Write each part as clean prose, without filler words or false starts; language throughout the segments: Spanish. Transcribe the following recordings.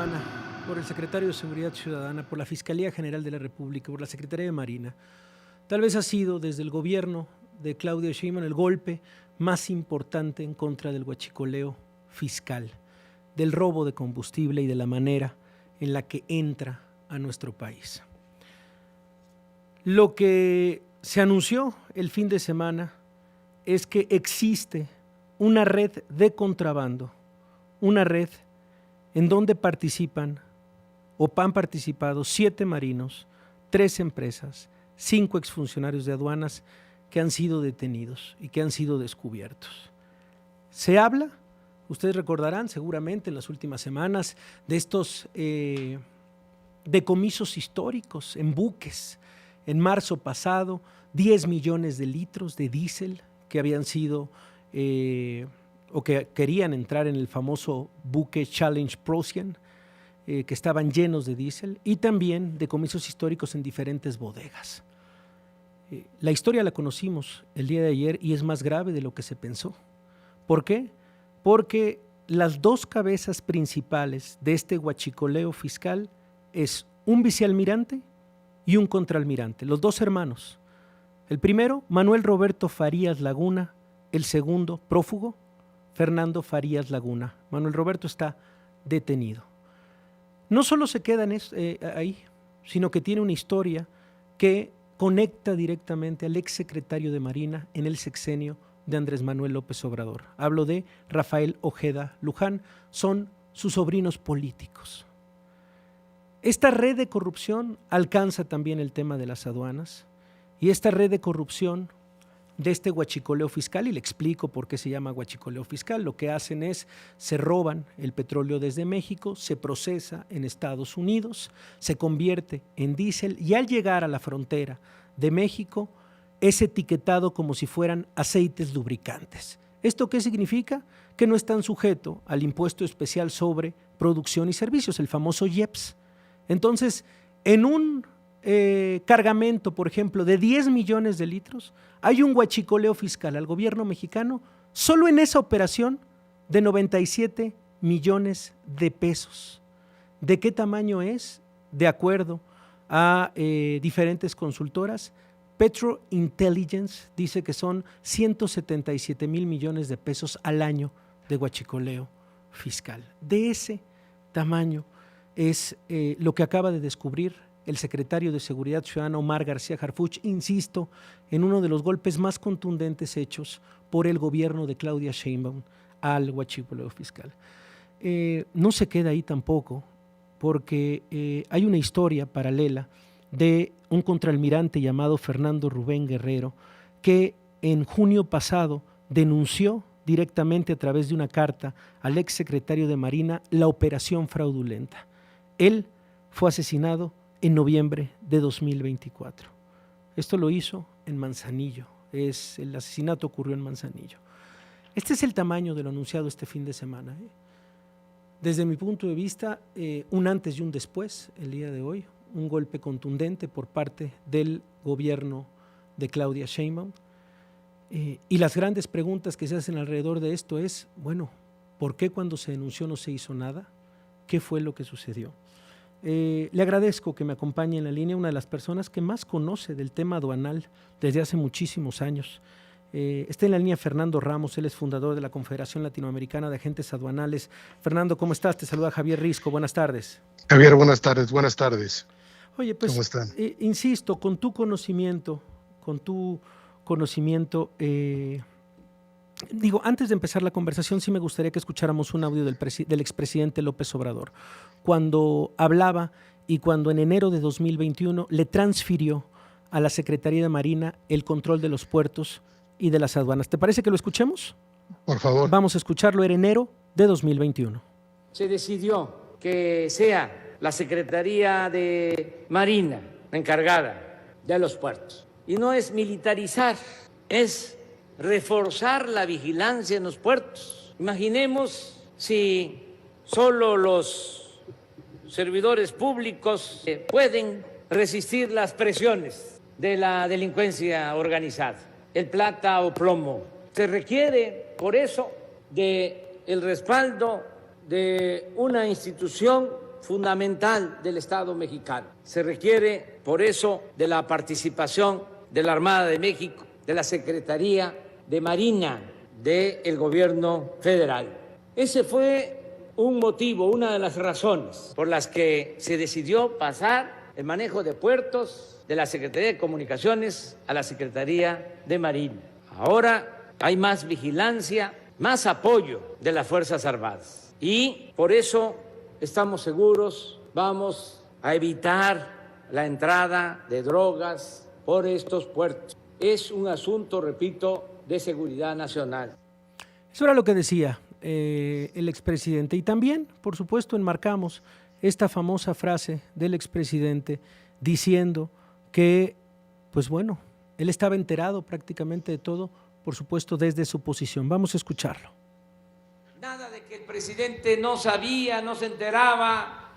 semana por el secretario de Seguridad Ciudadana, por la Fiscalía General de la República, por la Secretaría de Marina. Tal vez ha sido desde el gobierno de Claudia Sheinbaum el golpe más importante en contra del huachicoleo fiscal, del robo de combustible y de la manera en la que entra a nuestro país. Lo que se anunció el fin de semana es que existe una red de contrabando, una red en donde participan o han participado 7 marinos, 3 empresas, 5 exfuncionarios de aduanas que han sido detenidos y que han sido descubiertos. Se habla, ustedes recordarán seguramente en las últimas semanas, de estos decomisos históricos en buques. En marzo pasado, 10 millones de litros de diésel que habían sido o que querían entrar en el famoso buque Challenge Prussian, que estaban llenos de diésel, y también decomisos históricos en diferentes bodegas. La historia la conocimos el día de ayer y es más grave de lo que se pensó. ¿Por qué? Porque las 2 cabezas principales de este huachicoleo fiscal es un vicealmirante y un contraalmirante, los 2 hermanos. El primero, Manuel Roberto Farías Laguna; el segundo, prófugo, Fernando Farías Laguna. Manuel Roberto está detenido. No solo se quedan ahí, sino que tiene una historia que conecta directamente al exsecretario de Marina en el sexenio de Andrés Manuel López Obrador. Hablo de Rafael Ojeda Luján, son sus sobrinos políticos. Esta red de corrupción alcanza también el tema de las aduanas, y esta red de corrupción de este huachicoleo fiscal, y le explico por qué se llama huachicoleo fiscal, lo que hacen es, se roban el petróleo desde México, se procesa en Estados Unidos, se convierte en diésel y al llegar a la frontera de México es etiquetado como si fueran aceites lubricantes. ¿Esto qué significa? Que no están sujetos al impuesto especial sobre producción y servicios, el famoso IEPS. Entonces, en un cargamento, por ejemplo, de 10 millones de litros, hay un huachicoleo fiscal al gobierno mexicano solo en esa operación de 97 millones de pesos. ¿De qué tamaño es? De acuerdo a diferentes consultoras, Petro Intelligence dice que son 177 mil millones de pesos al año de huachicoleo fiscal. De ese tamaño es lo que acaba de descubrir el secretario de Seguridad Ciudadana, Omar García Harfuch, insisto, en uno de los golpes más contundentes hechos por el gobierno de Claudia Sheinbaum al huachicoleo fiscal. No se queda ahí tampoco, porque hay una historia paralela de un contraalmirante llamado Fernando Rubén Guerrero, que en junio pasado denunció directamente a través de una carta al exsecretario de Marina la operación fraudulenta. Él fue asesinado en noviembre de 2024. Esto lo hizo en Manzanillo, el asesinato ocurrió en Manzanillo. Este es el tamaño de lo anunciado este fin de semana. Desde mi punto de vista, un antes y un después, el día de hoy, un golpe contundente por parte del gobierno de Claudia Sheinbaum. Y las grandes preguntas que se hacen alrededor de esto es, bueno, ¿por qué cuando se denunció no se hizo nada? ¿Qué fue lo que sucedió? Le agradezco que me acompañe en la línea una de las personas que más conoce del tema aduanal desde hace muchísimos años. Está en la línea Fernando Ramos, él es fundador de la Confederación Latinoamericana de Agentes Aduanales. Fernando, ¿cómo estás? Te saluda Javier Risco, buenas tardes. Javier, buenas tardes, buenas tardes. Oye, pues, ¿cómo están? Insisto, con tu conocimiento, antes de empezar la conversación, sí me gustaría que escucháramos un audio del expresidente López Obrador, cuando hablaba y cuando en enero de 2021 le transfirió a la Secretaría de Marina el control de los puertos y de las aduanas. ¿Te parece que lo escuchemos? Por favor. Vamos a escucharlo, en enero de 2021. Se decidió que sea la Secretaría de Marina la encargada de los puertos. Y no es militarizar, es reforzar la vigilancia en los puertos. Imaginemos si solo los servidores públicos pueden resistir las presiones de la delincuencia organizada, el plata o plomo. Se requiere, por eso, del respaldo de una institución fundamental del Estado mexicano. Se requiere, por eso, de la participación de la Armada de México, de la Secretaría de Marina del Gobierno Federal. Ese fue un motivo, una de las razones por las que se decidió pasar el manejo de puertos de la Secretaría de Comunicaciones a la Secretaría de Marina. Ahora hay más vigilancia, más apoyo de las Fuerzas Armadas y por eso estamos seguros, vamos a evitar la entrada de drogas por estos puertos. Es un asunto, repito, de seguridad nacional. Eso era lo que decía el expresidente. Y también, por supuesto, enmarcamos esta famosa frase del expresidente diciendo que, pues bueno, él estaba enterado prácticamente de todo, por supuesto, desde su posición. Vamos a escucharlo. Nada de que el presidente no sabía, no se enteraba,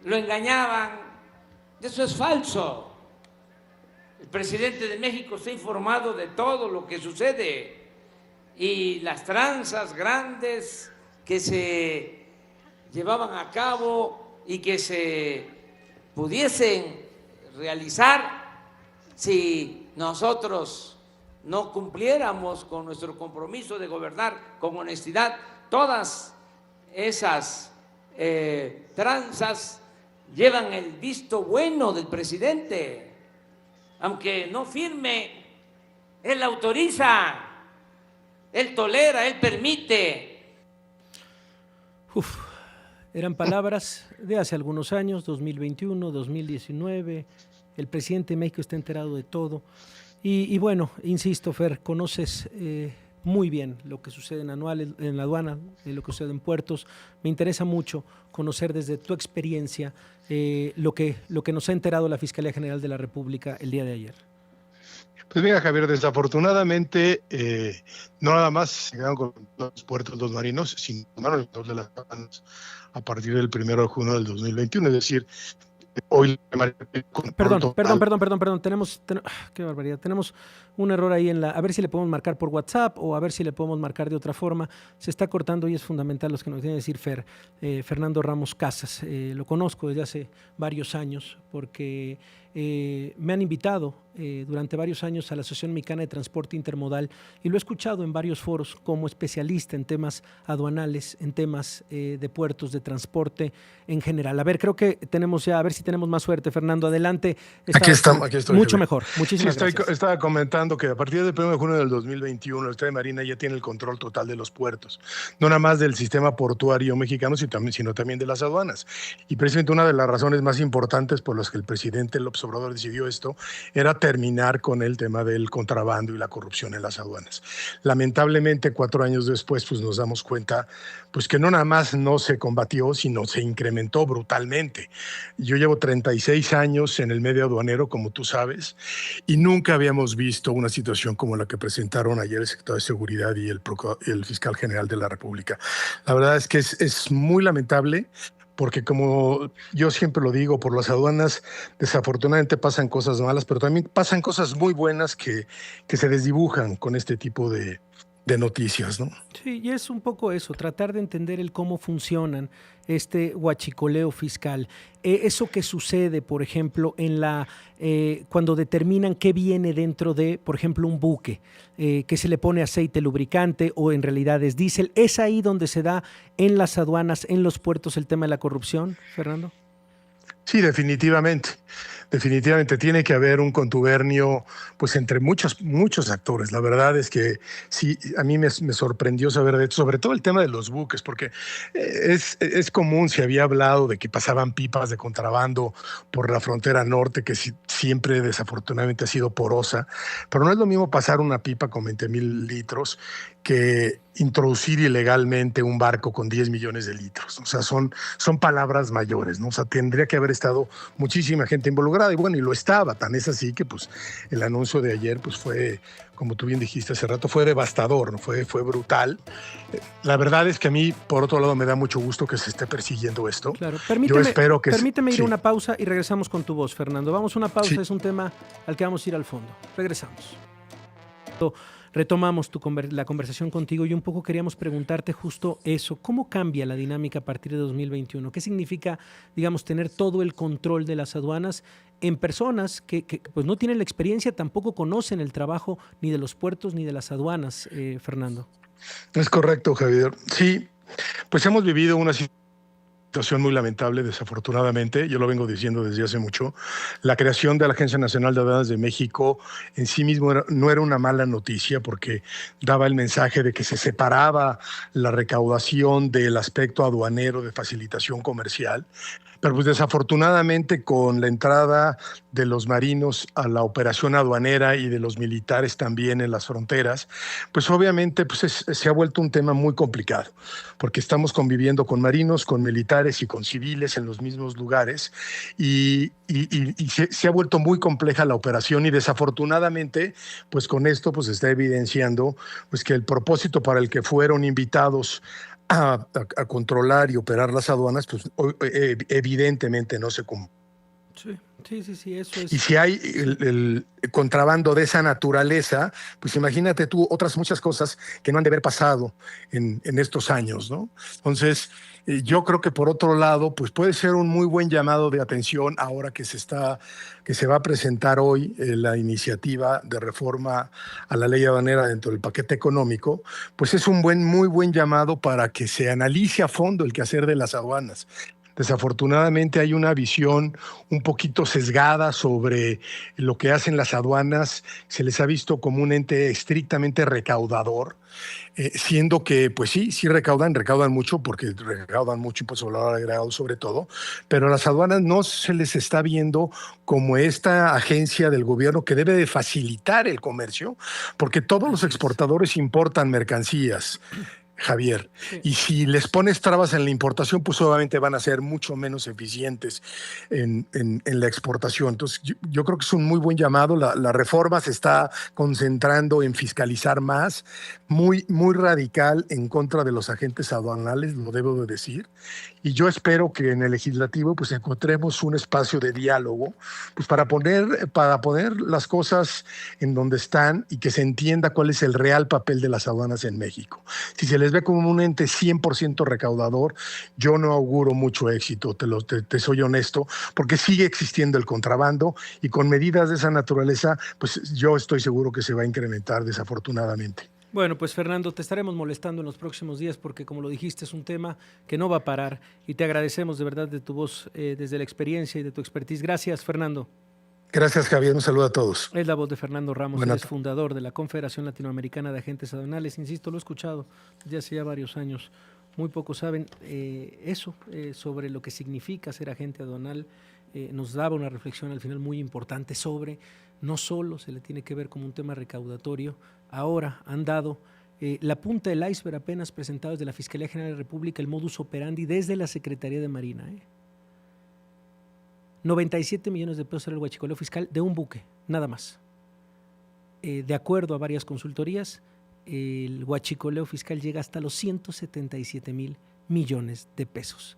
lo engañaban. Eso es falso. El presidente de México está informado de todo lo que sucede y las tranzas grandes que se llevaban a cabo y que se pudiesen realizar si nosotros no cumpliéramos con nuestro compromiso de gobernar con honestidad. Todas esas tranzas llevan el visto bueno del presidente. Aunque no firme, él autoriza, él tolera, él permite. Eran palabras de hace algunos años, 2021, 2019. El presidente de México está enterado de todo. Y bueno, insisto, Fer, conoces muy bien lo que sucede en la aduana, lo que sucede en puertos. Me interesa mucho conocer desde tu experiencia lo que nos ha enterado la Fiscalía General de la República el día de ayer. Pues mira, Javier, desafortunadamente no nada más se quedaron con los puertos los marinos, sino tomaron el de las aduanas a partir del 1 de junio del 2021, es decir, hoy... Perdón. Qué barbaridad. Tenemos un error ahí a ver si le podemos marcar por WhatsApp o a ver si le podemos marcar de otra forma. Se está cortando y es fundamental los que nos tiene que decir Fernando Ramos Casas. Lo conozco desde hace varios años porque me han invitado durante varios años a la Asociación Mexicana de Transporte Intermodal y lo he escuchado en varios foros como especialista en temas aduanales, en temas de puertos, de transporte en general. A ver, creo que tenemos ya, a ver si tenemos más suerte, Fernando, adelante. Aquí estoy. Mucho mejor, muchísimas gracias. Estaba comentando que a partir del 1 de junio del 2021 el Estado de Marina ya tiene el control total de los puertos, no nada más del sistema portuario mexicano, sino también de las aduanas. Y precisamente una de las razones más importantes por las que el presidente López Obrador decidió esto era terminar con el tema del contrabando y la corrupción en las aduanas. Lamentablemente, 4 años después, pues nos damos cuenta pues que no nada más no se combatió, sino se incrementó brutalmente. Yo llevo 36 años en el medio aduanero, como tú sabes, y nunca habíamos visto una situación como la que presentaron ayer el secretario de Seguridad y el fiscal general de la República. La verdad es que es muy lamentable, porque como yo siempre lo digo, por las aduanas desafortunadamente pasan cosas malas, pero también pasan cosas muy buenas que se desdibujan con este tipo de noticias, ¿no? Sí, y es un poco eso, tratar de entender el cómo funcionan este huachicoleo fiscal. Eso que sucede, por ejemplo, cuando determinan qué viene dentro de, por ejemplo, un buque, que se le pone aceite lubricante o en realidad es diésel, ¿es ahí donde se da en las aduanas, en los puertos, el tema de la corrupción, Fernando? Sí, definitivamente. Definitivamente tiene que haber un contubernio pues entre muchos actores. La verdad es que sí, a mí me sorprendió saber de esto, sobre todo el tema de los buques, porque es común, se había hablado de que pasaban pipas de contrabando por la frontera norte, que siempre desafortunadamente ha sido porosa, pero no es lo mismo pasar una pipa con 20,000 litros que introducir ilegalmente un barco con 10 millones de litros. O sea, son palabras mayores, ¿no? O sea, tendría que haber estado muchísima gente involucrada y bueno, y lo estaba. Tan es así que pues el anuncio de ayer pues fue, como tú bien dijiste hace rato, fue devastador, ¿no? Fue brutal. La verdad es que a mí, por otro lado, me da mucho gusto que se esté persiguiendo esto. Claro, yo espero que... Permíteme ir a una pausa y regresamos con tu voz, Fernando. Vamos a una pausa, sí. Es un tema al que vamos a ir al fondo. Regresamos. retomamos la conversación contigo y un poco queríamos preguntarte justo eso. ¿Cómo cambia la dinámica a partir de 2021? ¿Qué significa, digamos, tener todo el control de las aduanas en personas que pues no tienen la experiencia, tampoco conocen el trabajo ni de los puertos ni de las aduanas, Fernando? Es correcto, Javier. Sí, pues hemos vivido una situación muy lamentable, desafortunadamente, yo lo vengo diciendo desde hace mucho. La creación de la Agencia Nacional de Aduanas de México en sí mismo no era una mala noticia porque daba el mensaje de que se separaba la recaudación del aspecto aduanero de facilitación comercial. Pero pues desafortunadamente con la entrada de los marinos a la operación aduanera y de los militares también en las fronteras, pues obviamente pues se ha vuelto un tema muy complicado, porque estamos conviviendo con marinos, con militares y con civiles en los mismos lugares y se ha vuelto muy compleja la operación y desafortunadamente pues con esto pues se está evidenciando pues que el propósito para el que fueron invitados a controlar y operar las aduanas, pues evidentemente no se cumple. Sí, eso Y es. si hay el contrabando de esa naturaleza, pues imagínate tú otras muchas cosas que no han de haber pasado en estos años, ¿no? Entonces, yo creo que por otro lado, pues puede ser un muy buen llamado de atención ahora que se va a presentar hoy la iniciativa de reforma a la ley aduanera dentro del paquete económico, pues es un muy buen llamado para que se analice a fondo el quehacer de las aduanas. Desafortunadamente hay una visión un poquito sesgada sobre lo que hacen las aduanas. Se les ha visto como un ente estrictamente recaudador, siendo que, pues sí recaudan mucho, porque recaudan mucho impuesto al valor agregado sobre todo, pero a las aduanas no se les está viendo como esta agencia del gobierno que debe de facilitar el comercio, porque todos los exportadores importan mercancías, Javier. Sí. Y si les pones trabas en la importación, pues obviamente van a ser mucho menos eficientes en la exportación. Entonces, yo creo que es un muy buen llamado. La reforma se está concentrando en fiscalizar más, muy radical en contra de los agentes aduanales, lo debo de decir. Y yo espero que en el legislativo pues encontremos un espacio de diálogo pues para poner las cosas en donde están y que se entienda cuál es el real papel de las aduanas en México. Si se les ve como un ente 100% recaudador, yo no auguro mucho éxito, te soy honesto, porque sigue existiendo el contrabando y con medidas de esa naturaleza, pues yo estoy seguro que se va a incrementar desafortunadamente. Bueno, pues Fernando, te estaremos molestando en los próximos días porque, como lo dijiste, es un tema que no va a parar y te agradecemos de verdad de tu voz, desde la experiencia y de tu expertise. Gracias, Fernando. Gracias, Javier. Un saludo a todos. Es la voz de Fernando Ramos, él Buena es fundador de la Confederación Latinoamericana de Agentes Aduanales. Insisto, lo he escuchado desde hace ya varios años. Muy pocos saben eso, sobre lo que significa ser agente aduanal. Nos daba una reflexión al final muy importante sobre no solo se le tiene que ver como un tema recaudatorio. Ahora han dado la punta del iceberg apenas presentado desde la Fiscalía General de la República, el modus operandi desde la Secretaría de Marina. 97 millones de pesos era el huachicoleo fiscal de un buque, nada más. De acuerdo a varias consultorías, el huachicoleo fiscal llega hasta los 177 mil millones de pesos.